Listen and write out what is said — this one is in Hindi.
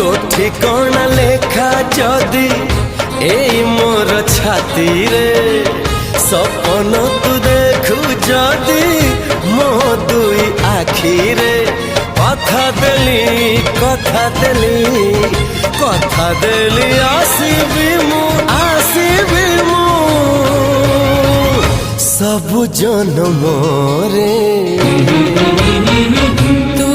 तो ठिकाना लेखा जदि एई मोर छाती रे सपन तू देखु जदि मो दुई आखी रे कथा देली आसीबी मु सब जन्म रे तू